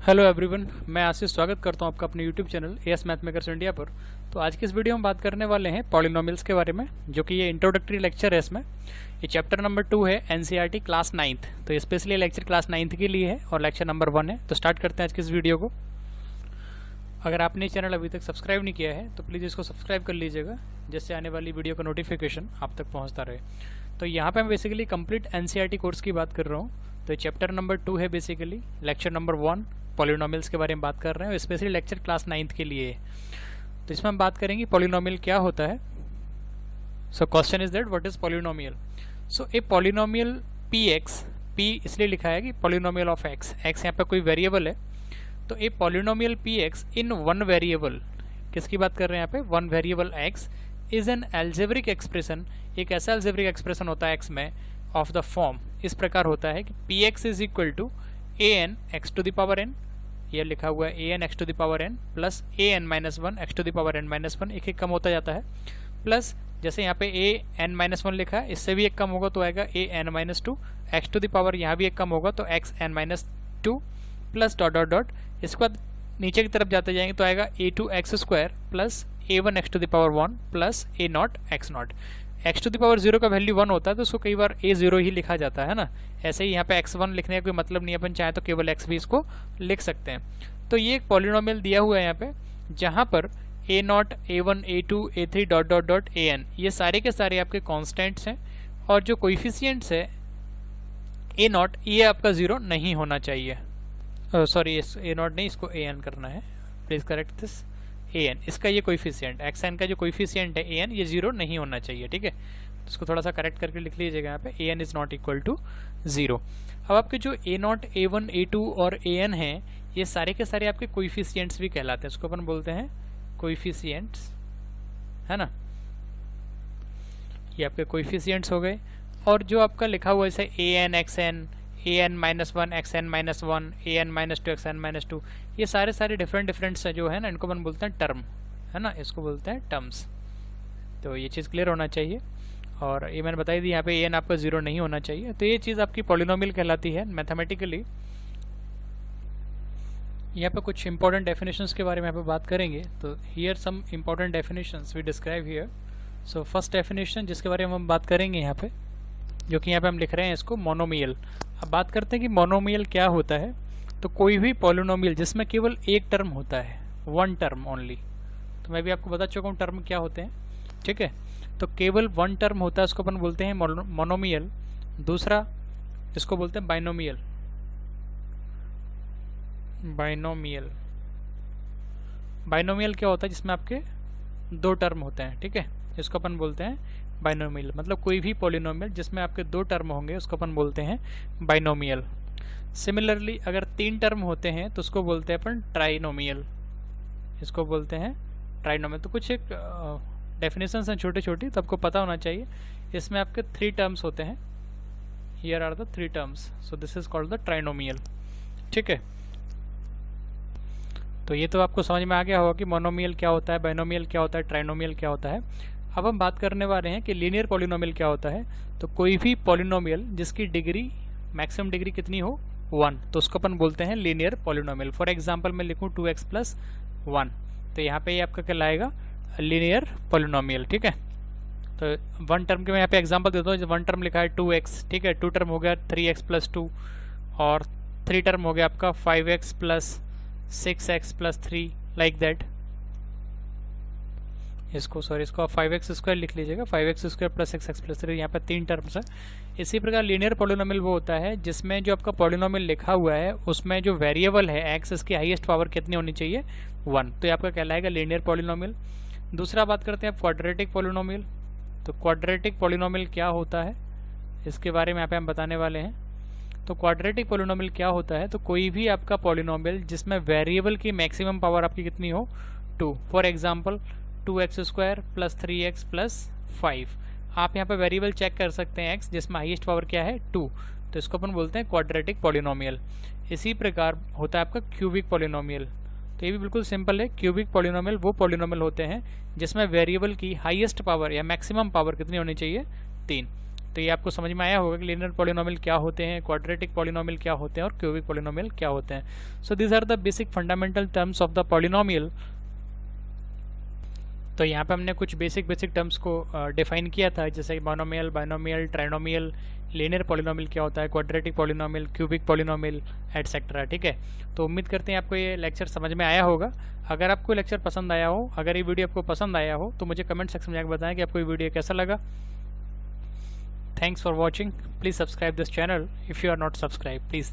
Hello everyone, मैं आशीष स्वागत करता हूं आपका अपने YouTube channel as math makers India पर। तो आज की इस वीडियो में बात करने वाले हैं पॉलिनोमियल्स के बारे में, जो कि ये इंट्रोडक्टरी लेक्चर है। इसमें ये चैप्टर नंबर 2 है एनसीईआरटी क्लास 9th। तो ये स्पेशली लेक्चर क्लास 9th के लिए है और लेक्चर नंबर 1 है। तो स्टार्ट करते हैं आज की इस वीडियो को। अगर आपने चैनल अभी तक सब्सक्राइब नहीं किया है तो प्लीज़ इसको सब्सक्राइब कर लीजिएगा, जिससे आने वाली वीडियो का नोटिफिकेशन आप तक पहुँचता रहे। तो यहाँ पर मैं बेसिकली कंप्लीट एनसीईआरटी कोर्स की बात कर रहा हूँ। तो ये चैप्टर नंबर 2 है, बेसिकली लेक्चर नंबर 1 पॉलिनोमियल्स के बारे में बात कर रहे हैं, स्पेशली लेक्चर क्लास 9th के लिए। तो इसमें हम बात करेंगे पॉलिनोमियल क्या होता है। So question is that what is polynomial. So a polynomial P x, P इसलिए लिखा है कि पॉलिनोमियल ऑफ एक्स, एक्स यहाँ पे कोई वेरिएबल है। तो a polynomial P x in one variable, किसकी बात कर रहे हैं यहाँ पे, one variable x is an algebraic expression. एक ऐसा एल्जेब्रिक एक्सप्रेशन होता है एक्स में ऑफ द फॉर्म, इस प्रकार होता है कि p x is equal to a n x to the power n, ये लिखा हुआ है a n x to the power n plus a n minus one x to the power n minus one, एक एक कम होता जाता है। Plus जैसे यहाँ पे ए एन माइनस वन लिखा है, इससे भी एक कम होगा तो आएगा a n minus two x to the power, यहाँ भी एक कम होगा तो x n minus two plus dot dot dot. इसके बाद नीचे की तरफ जाते जाएंगे तो आएगा a two x square plus a one x to the power one plus a naught x naught. X to the power 0 का वैल्यू 1 होता है तो उसको कई बार a0 ही लिखा जाता है ना। ऐसे ही यहाँ पे x1 लिखने का कोई मतलब नहीं है, अपन चाहे तो केवल x भी इसको लिख सकते हैं। तो ये एक पॉलिनोमियल दिया हुआ है यहाँ पे, जहाँ पर a0, a1, a2, a3 dot dot dot an ये सारे के सारे आपके कॉन्स्टेंट्स हैं, और जो कोइफिशियंट्स है a0 ये आपका 0 नहीं होना चाहिए। सॉरी, a0 नहीं, इसको an करना है, प्लीज करेक्ट दिस। an इसका ये कोइफिशिएंट, xn का जो कोइफिशिएंट है an ये 0 नहीं होना चाहिए, ठीक है। तो इसको थोड़ा सा करेक्ट करके लिख लीजिएगा यहाँ पे, an is not equal to 0। अब आपके जो a0, a1, a2 और an हैं, ये सारे के सारे आपके कोइफिशिएंट्स भी कहलाते हैं। इसको अपन बोलते हैं कोइफिशिएंट्स, है ना। ये आपके कोइफिशिएंट्स हो गए। और जो आपका लिखा हुआ है जैसे an, xn, an minus one x n minus one, a n minus two x n minus two, ये सारे डिफरेंट से जो है ना, इनको अपन बोलते हैं टर्म, है ना, इसको बोलते हैं टर्म्स। तो ये चीज़ क्लियर होना चाहिए। और ये मैंने बताई दी, यहाँ पे एन आपका 0 नहीं होना चाहिए। तो ये चीज़ आपकी पॉलिनोमियल कहलाती है मैथमेटिकली। यहाँ पे कुछ इंपॉर्टेंट डेफिनेशंस के बारे में यहाँ पे बात करेंगे। तो here some important definitions we describe here. So first definition जिसके बारे में हम बात करेंगे यहाँ पे, जो कि यहाँ पे हम लिख रहे हैं इसको मोनोमियल। अब बात करते हैं कि मोनोमियल क्या होता है। तो कोई भी पॉलिनोमियल जिसमें केवल एक टर्म होता है, वन टर्म ओनली। तो मैं भी आपको बता चुका हूँ टर्म क्या होते हैं, ठीक है। तो केवल वन टर्म होता है, उसको अपन बोलते हैं मोनोमियल। दूसरा इसको बोलते हैं बाइनोमियल। बाइनोमियल, बाइनोमियल क्या होता है, जिसमें आपके दो टर्म होते हैं, ठीक है। इसको अपन बोलते हैं बाइनोमियल। मतलब कोई भी पॉलिनोमियल जिसमें आपके दो टर्म होंगे उसको अपन बोलते हैं बाइनोमियल। सिमिलरली अगर तीन टर्म होते हैं तो उसको बोलते हैं अपन ट्राइनोमियल, इसको बोलते हैं ट्राइनोमियल। तो कुछ एक डेफिनेशंस हैं छोटी छोटी, तो आपको पता होना चाहिए। इसमें आपके 3 टर्म्स होते हैं, here are the 3 terms, so this is called the trinomial, ठीक है। तो ये तो आपको समझ में आ गया होगा कि मोनोमियल क्या होता है, बाइनोमियल क्या होता है, ट्राइनोमियल क्या होता है। अब हम बात करने वाले हैं कि लीनियर पॉलिनोमियल क्या होता है। तो कोई भी पॉलिनोमियल जिसकी डिग्री, मैक्सिमम डिग्री कितनी हो, 1, तो उसको अपन बोलते हैं लीनियर पॉलिनोमियल। फॉर एग्जांपल मैं लिखूं 2x प्लस 1, तो यहाँ पे ये आपका कहलाएगा लीनियर पॉलिनोमियल, ठीक है। तो वन टर्म के मैं यहाँ पे एग्जांपल देता हूँ। वन टर्म लिखा है 2x, ठीक है। 2 टर्म हो गया 3x प्लस 2, और 3 टर्म हो गया आपका 5x plus 6x plus 3, like that. इसको आप 5x स्क्वायर लिख लीजिएगा, 5x square plus 6x plus 3, यहाँ पे 3 टर्म्स है। इसी प्रकार लीनियर पॉलिनोमियल वो होता है जिसमें जो आपका पॉलिनोमियल लिखा हुआ है उसमें जो वेरिएबल है x, इसकी हाईएस्ट पावर कितनी होनी चाहिए, 1, तो ये आपका कहलाएगा लीनियर पॉलिनोमियल। दूसरा बात करते हैं क्वाड्रेटिक पॉलिनोमियल। तो क्वाड्रेटिक पॉलिनोमियल क्या होता है, इसके बारे में यहाँ पे हम बताने वाले हैं। तो क्वाड्रेटिक पॉलिनोमियल क्या होता है, तो कोई भी आपका पॉलिनोमियल जिसमें वेरिएबल की मैक्सिमम पावर आपकी कितनी हो, 2। For example 2x square plus 3x plus 5। आप यहाँ पे वेरिएबल चेक कर सकते हैं x, जिसमें हाईएस्ट पावर क्या है, 2, तो इसको अपन बोलते हैं क्वाड्रेटिक पॉलिनोमियल। इसी प्रकार होता है आपका क्यूबिक पॉलिनोमियल। तो ये भी बिल्कुल सिंपल है। क्यूबिक पॉलिनोमियल वो पॉलिनोमियल होते हैं जिसमें वेरिएबल की हाईएस्ट पावर या मैक्सिमम पावर कितनी होनी चाहिए, 3। तो ये आपको समझ में आया होगा कि लीनियर पॉलिनोमियल क्या होते हैं, क्वाड्रेटिक पॉलिनोमियल क्या होते हैं और क्यूबिक पॉलिनोमियल क्या होते हैं। So these are the basic fundamental terms of the polynomial. तो यहाँ पे हमने कुछ बेसिक टर्म्स को डिफाइन किया था, जैसे monomial, binomial, trinomial, linear polynomial क्या होता है, quadratic polynomial, cubic polynomial etcetera. ठीक है, तो उम्मीद करते हैं आपको ये लेक्चर समझ में आया होगा। अगर आपको लेक्चर पसंद आया हो, अगर ये वीडियो आपको पसंद आया हो, तो मुझे कमेंट सेक्शन में जाकर बताएं कि आपको ये वीडियो कैसा लगा। Thanks for watching. Please subscribe this channel if you are not subscribe please.